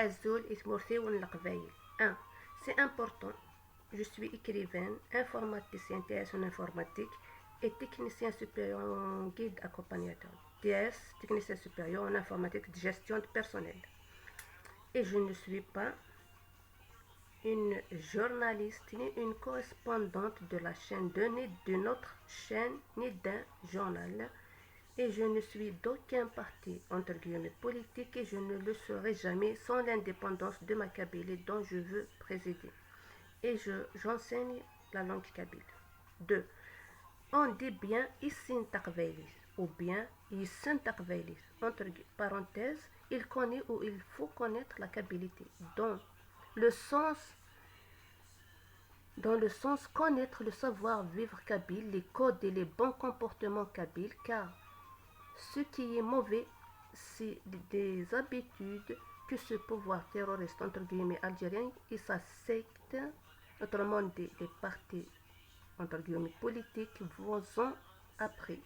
Azul Ismorthéoun Lakveil. 1. C'est important. Je suis écrivain, informaticien TS en informatique et technicien supérieur en guide accompagnateur. TS, technicien supérieur en informatique de gestion de personnel. Et je ne suis pas une journaliste ni une correspondante de la chaîne 2 ni d'une autre chaîne ni d'un journal. Et je ne suis d'aucun parti entre guillemets politique et je ne le serai jamais sans l'indépendance de ma Kabylie dont je veux présider. Et j'enseigne la langue kabyle. 2. On dit bien Issin Takveilis ou bien Issin Takveilis. Entre parenthèses, il connaît ou il faut connaître la kabilité. Le sens, dans le sens connaître le savoir-vivre kabyle, les codes et les bons comportements kabyles, car ce qui est mauvais, c'est des habitudes que ce pouvoir terroriste entre guillemets algérien et sa secte, autrement dit les partis entre guillemets politiques, vous ont appris.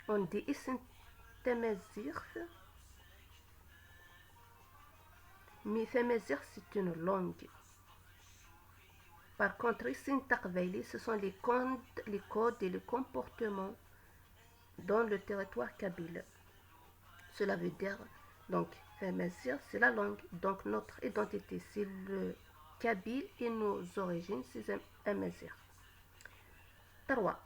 On dit Issin Temazir, mais Temazir c'est une langue. Par contre, Issin Takveili, ce sont les codes et les comportements dans le territoire kabyle. Cela veut dire, donc, Temazir, c'est la langue. Donc, notre identité, c'est le kabyle et nos origines, c'est Amazir. 3.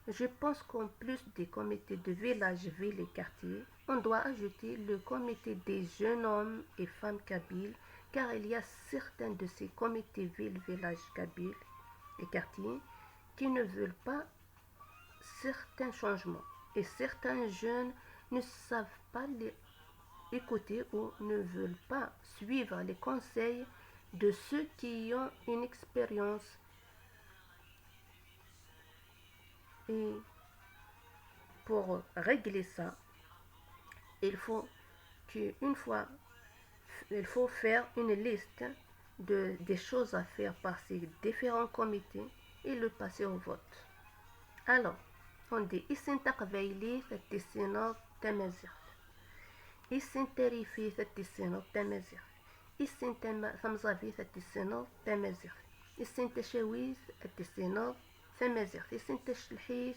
Je pense qu'en plus des comités de village, villes et quartiers, on doit ajouter le comité des jeunes hommes et femmes kabyles, car il y a certains de ces comités villes, villages kabyles et quartiers qui ne veulent pas certains changements. Et certains jeunes ne savent pas les écouter ou ne veulent pas suivre les conseils de ceux qui ont une expérience. Et pour régler ça, il faut faire une liste des choses à faire par ces différents comités et le passer au vote. Alors, on dit Issin Takveili Fatisino Temazir, Issin Terifi Fatisino Temazir, Issin Tamzavi Fatisino Temazir, Issin Tashawiz Fatisino Temazir, Issin Tashlhis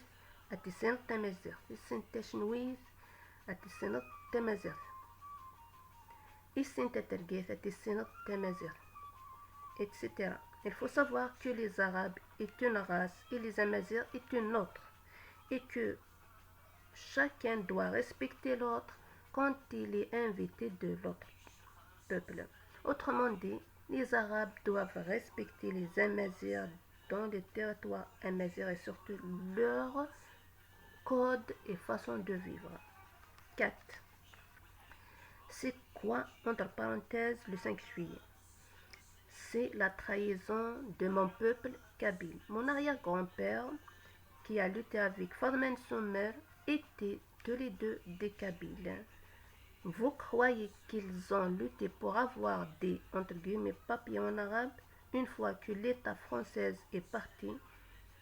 Fatisino Temazir, Issin Tashnwiz Fatisino Temazir, Issin Tatergith Fatisino Temazir, etc. Il faut savoir que les Arabes est une race et les Amazirs est une autre, et que chacun doit respecter l'autre quand il est invité de l'autre peuple. Autrement dit, les Arabes doivent respecter les Amazirs dans les territoires Amazirs et surtout leur code et façon de vivre. 4. C'est quoi, entre parenthèses, le 5 juillet? C'est la trahison de mon peuple kabyle. Mon arrière-grand-père, qui a lutté avec Fadmen Soumer, étaient tous les deux des Kabyles. Vous croyez qu'ils ont lutté pour avoir des entre guillemets papiers en arabe? Une fois que l'État français est parti,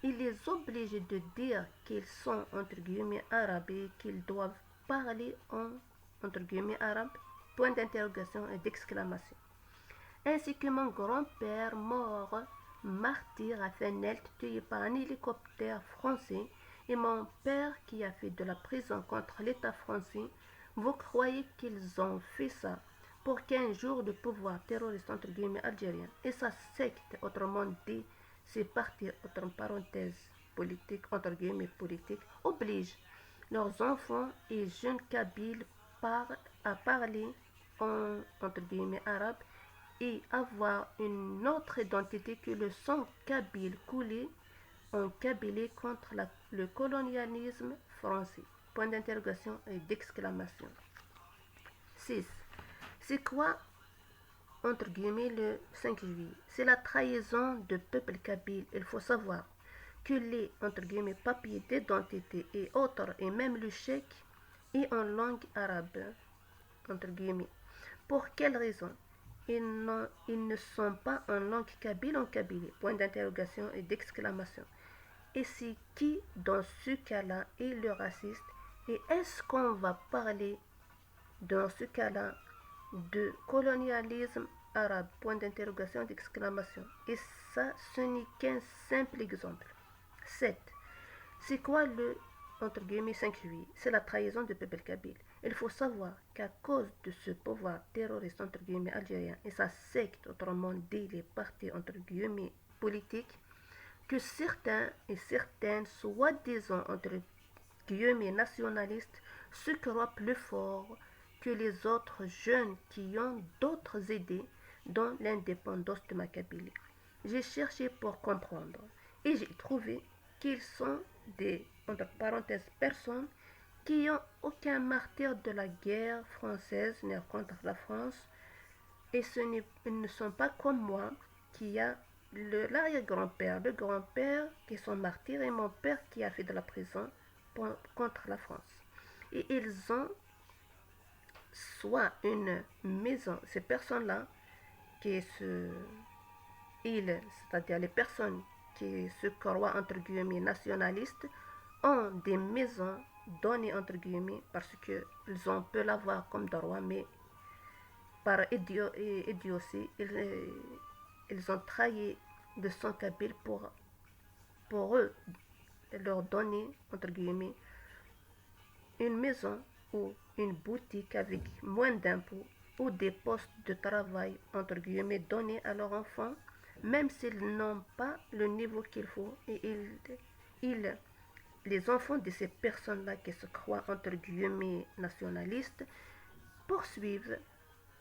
il les oblige de dire qu'ils sont entre guillemets arabes et qu'ils doivent parler en entre guillemets arabe, point d'interrogation et d'exclamation. Ainsi que mon grand-père mort, martyr à Fenelt, tué par un hélicoptère français, et mon père qui a fait de la prison contre l'État français. Vous croyez qu'ils ont fait ça pour qu'un jour le pouvoir terroriste entre guillemets algérien et sa secte, autrement dit ses partis entre parenthèses politiques entre guillemets politiques, obligent leurs enfants et jeunes kabyles à parler en entre guillemets arabe et avoir une autre identité que le sang kabyle coulé en Kabylie contre le colonialisme français. Point d'interrogation et d'exclamation. 6. C'est quoi, entre guillemets, le 5 juillet? C'est la trahison du peuple kabyle. Il faut savoir que les, entre guillemets, papiers d'identité et autres, et même le chèque, est en langue arabe, entre guillemets. Pour quelle raison? Ils ne sont pas en langue kabyle en Kabylie. Point d'interrogation et d'exclamation. Et c'est qui, dans ce cas-là, est le raciste? Et est-ce qu'on va parler, dans ce cas-là, de colonialisme arabe, point d'interrogation, d'exclamation. Et ça, ce n'est qu'un simple exemple. 7. C'est quoi le entre guillemets 5 juillet? C'est la trahison du peuple kabyle. Il faut savoir qu'à cause de ce pouvoir terroriste entre guillemets algérien et sa secte, autrement dit les partis entre guillemets politiques, que certains et certaines soi-disant entre guillemets nationalistes se croient plus forts que les autres jeunes qui ont d'autres idées dans l'indépendance de ma Kabylie. J'ai cherché pour comprendre et j'ai trouvé qu'ils sont des, entre parenthèses, personnes qui n'ont aucun martyr de la guerre française ni contre la France et ils ne sont pas comme moi qui a l'arrière-grand-père, le grand-père qui sont martyrs et mon père qui a fait de la prison contre la France. Et ils ont soit une maison, ces personnes-là, c'est-à-dire les personnes qui se croient entre guillemets nationalistes, ont des maisons données entre guillemets parce qu'ils ont peut l'avoir comme droit, mais par idiotie, ils ont trahi de son kabyle pour eux leur donner entre guillemets une maison ou une boutique avec moins d'impôts ou des postes de travail entre guillemets donnés à leurs enfants, même s'ils n'ont pas le niveau qu'il faut et les enfants de ces personnes-là qui se croient entre guillemets nationalistes poursuivent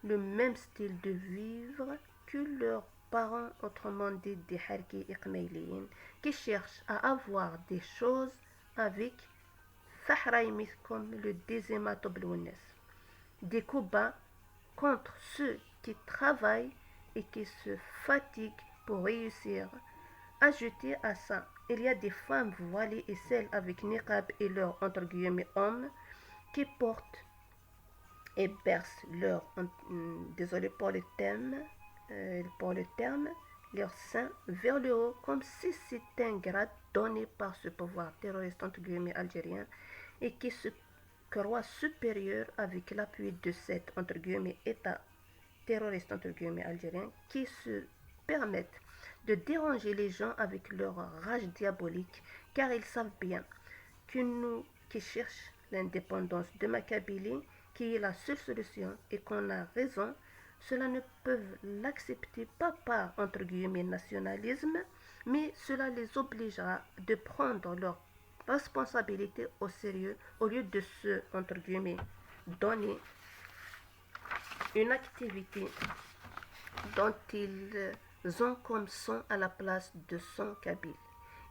le même style de vivre que leurs parents, autrement dit des Harki et Khmeiliyin, qui cherchent à avoir des choses avec Fahraïmis comme le Dezema Toblounes. Des coups bas contre ceux qui travaillent et qui se fatiguent pour réussir. Ajoutez à ça, il y a des femmes voilées et celles avec niqab et leurs entre guillemets hommes qui portent et bercent leur, désolé pour le terme, leur sein vers le haut comme si c'était un grade donné par ce pouvoir terroriste entre guillemets algérien et qui se croit supérieur avec l'appui de cet entre guillemets État terroriste entre guillemets algérien qui se permettent de déranger les gens avec leur rage diabolique car ils savent bien que nous qui cherchons l'indépendance de ma Kabylie qui est la seule solution et qu'on a raison, cela ne peuvent l'accepter pas par entre guillemets nationalisme, mais cela les obligera de prendre leur responsabilité au sérieux au lieu de se entre guillemets donner une activité dont ils ont comme son à la place de son kabyle.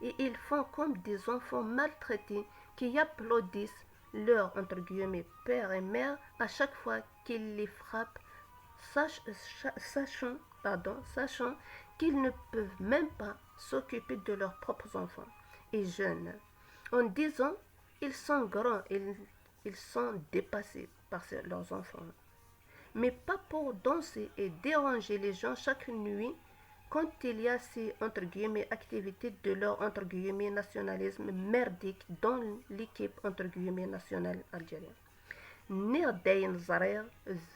Et ils font comme des enfants maltraités qui applaudissent leur entre guillemets père et mère à chaque fois qu'ils les frappent, sachant qu'ils ne peuvent même pas s'occuper de leurs propres enfants et jeunes. En disant ils sont grands, ils sont dépassés par leurs enfants. Mais pas pour danser et déranger les gens chaque nuit quand il y a ces entre guillemets activités de leur entre guillemets nationalisme merdique dans l'équipe entre guillemets nationale algérienne. نير داين زرير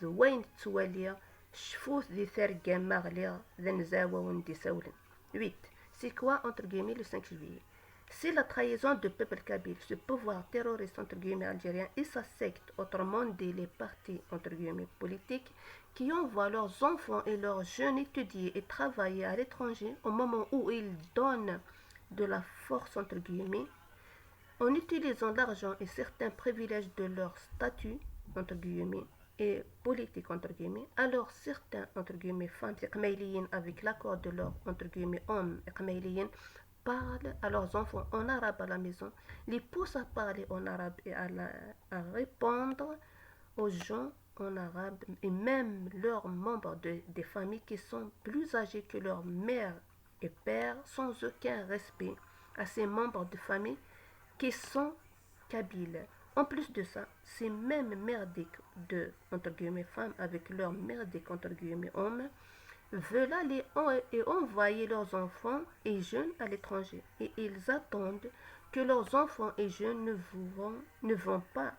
زوين تواليا شفوت دي ثرقا مغليا ذا نزاوة وندي سولن 8. C'est quoi entre guillemets le 5 juillet? C'est la trahison du peuple kabyle, ce pouvoir terroriste entre guillemets algérien et sa secte, autrement dit les partis entre guillemets politiques, qui envoient leurs enfants et leurs jeunes étudier et travailler à l'étranger au moment où ils donnent de la force entre guillemets, en utilisant l'argent et certains privilèges de leur statut entre guillemets et politique entre guillemets, alors certains entre guillemets femmes khmeiliyennes avec l'accord de leurs entre guillemets hommes khmeiliyennes parlent à leurs enfants en arabe à la maison, les poussent à parler en arabe et à répondre aux gens en arabe et même leurs membres des familles qui sont plus âgés que leurs mères et pères sans aucun respect à ces membres de famille qui sont kabyles. En plus de ça, ces mêmes merdiques de entre guillemets femmes avec leurs merdiques entre guillemets hommes veulent aller et envoyer leurs enfants et jeunes à l'étranger. Et ils attendent que leurs enfants et jeunes ne vont pas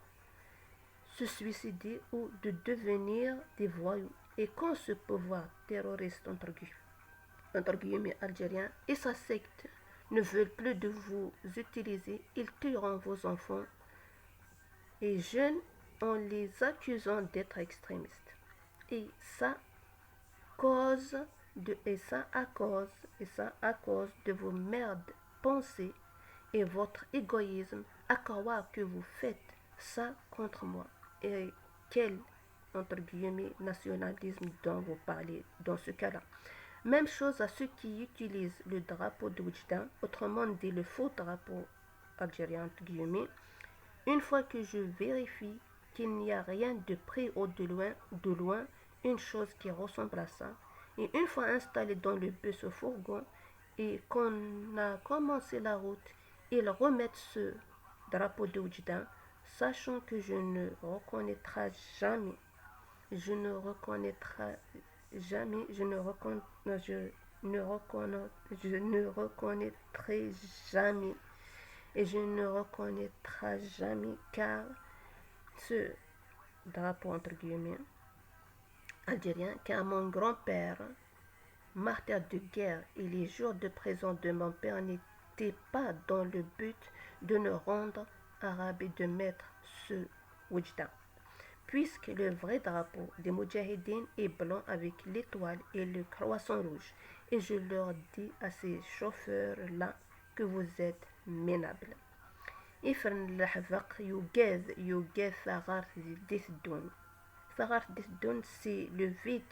se suicider ou de devenir des voyous. Et quand ce pouvoir terroriste entre guillemets algérien et sa secte ne veulent plus de vous utiliser, ils tueront vos enfants et jeunes en les accusant d'être extrémistes. Et ça cause et ça à cause de vos merdes pensées et votre égoïsme à croire que vous faites ça contre moi. Et quel entre guillemets nationalisme dont vous parlez dans ce cas-là. Même chose à ceux qui utilisent le drapeau de Oujda, autrement dit le faux drapeau algérien entre guillemets. Une fois que je vérifie qu'il n'y a rien de près ou de loin, une chose qui ressemble à ça, et une fois installé dans le bus au fourgon et qu'on a commencé la route, ils remettent ce drapeau de Oujda, sachant que je ne reconnaîtrai jamais, je ne reconnaîtrai jamais, je ne reconnaîtrai jamais et je ne reconnaîtrai jamais car ce drapeau entre guillemets algérien, car mon grand-père, martyr de guerre et les jours de prison de mon père n'étaient pas dans le but de nous rendre arabes et de mettre ce Oujda. Puisque le vrai drapeau des Moudjahidines est blanc avec l'étoile et le croissant rouge. Et je leur dis à ces chauffeurs-là que vous êtes minables. إفرن الحفق يوجد ثغر ديث الدون. ثغر ديث الدون, c'est le vide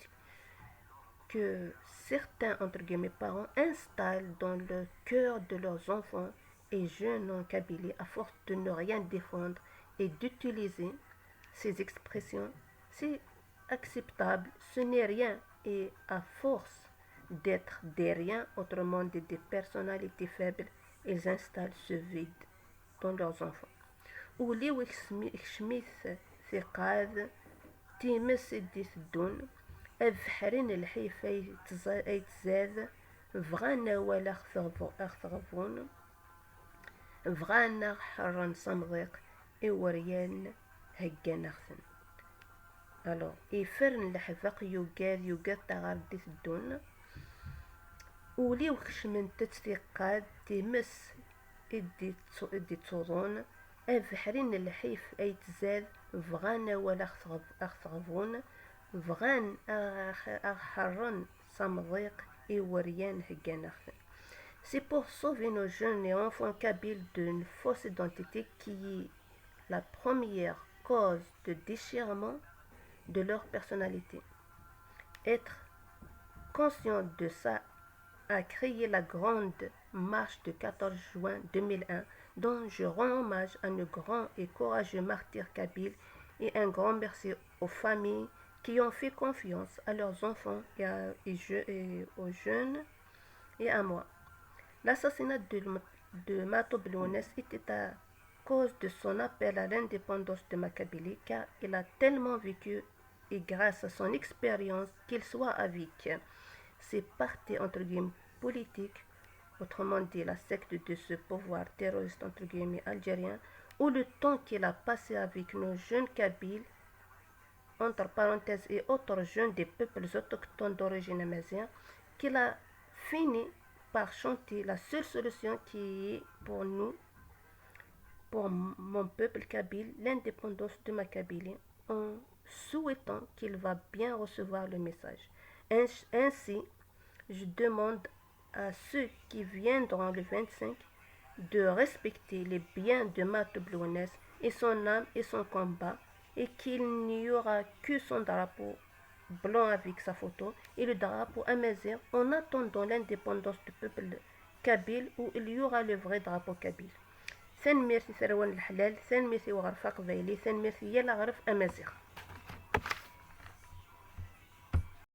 que certains entre guillemets parents installent dans le cœur de leurs enfants et jeunes en Kabylie à force de ne rien défendre et d'utiliser ces expressions. C'est acceptable, ce n'est rien, et à force d'être des riens, autrement dit des personnalités faibles, ils installent ce vide dans leurs enfants. وليو يشميث ثقاد تيمس ديث الدون أفحرين الحيف يتزاد فغانا ولا أخثغفون فغانا حرن صمغيق إوريان هجان أخثن. Alors, يفرن الحفق يوجد تغار ديث الدون وليو خشمن تتثقاد تيمس إدي تصوضون أفحرين الحيف أي تزاد فغانا ولا أخثغفون فغان أحرن صمضيق إوريان هجان أخثن. C'est pour sauver nos jeunes et enfants kabyles d'une fausse identité qui est la première cause de déchirement de leur personnalité. Être conscient de ça a créé la grande marche du 14 juin 2001 dont je rends hommage à nos grands et courageux martyrs kabyles et un grand merci aux familles qui ont fait confiance à leurs enfants et aux jeunes et à moi. L'assassinat de Mato Blounes était à cause de son appel à l'indépendance de ma Kabylie car il a tellement vécu et grâce à son expérience qu'il soit avec ses partis entre guillemets politiques, autrement dit la secte de ce pouvoir terroriste entre guillemets algérien, ou le temps qu'il a passé avec nos jeunes Kabyles, entre parenthèses et autres jeunes des peuples autochtones d'origine amazigh, qu'il a fini par chanter la seule solution qui est pour nous, pour mon peuple kabyle, l'indépendance de ma Kabylie, en souhaitant qu'il va bien recevoir le message. Ainsi, je demande à ceux qui viendront le 25 de respecter les biens de Mato Blounes et son âme et son combat, et qu'il n'y aura que son drapeau blanc avec sa photo et le drapeau amazigh en attendant l'indépendance du peuple kabyle où il y aura le vrai drapeau kabyle. ثان ميرسي ثروان الحلال، ثان ميرسي وغرفة قبايلي، ثان ميرسي يلا غرف أمازيغ.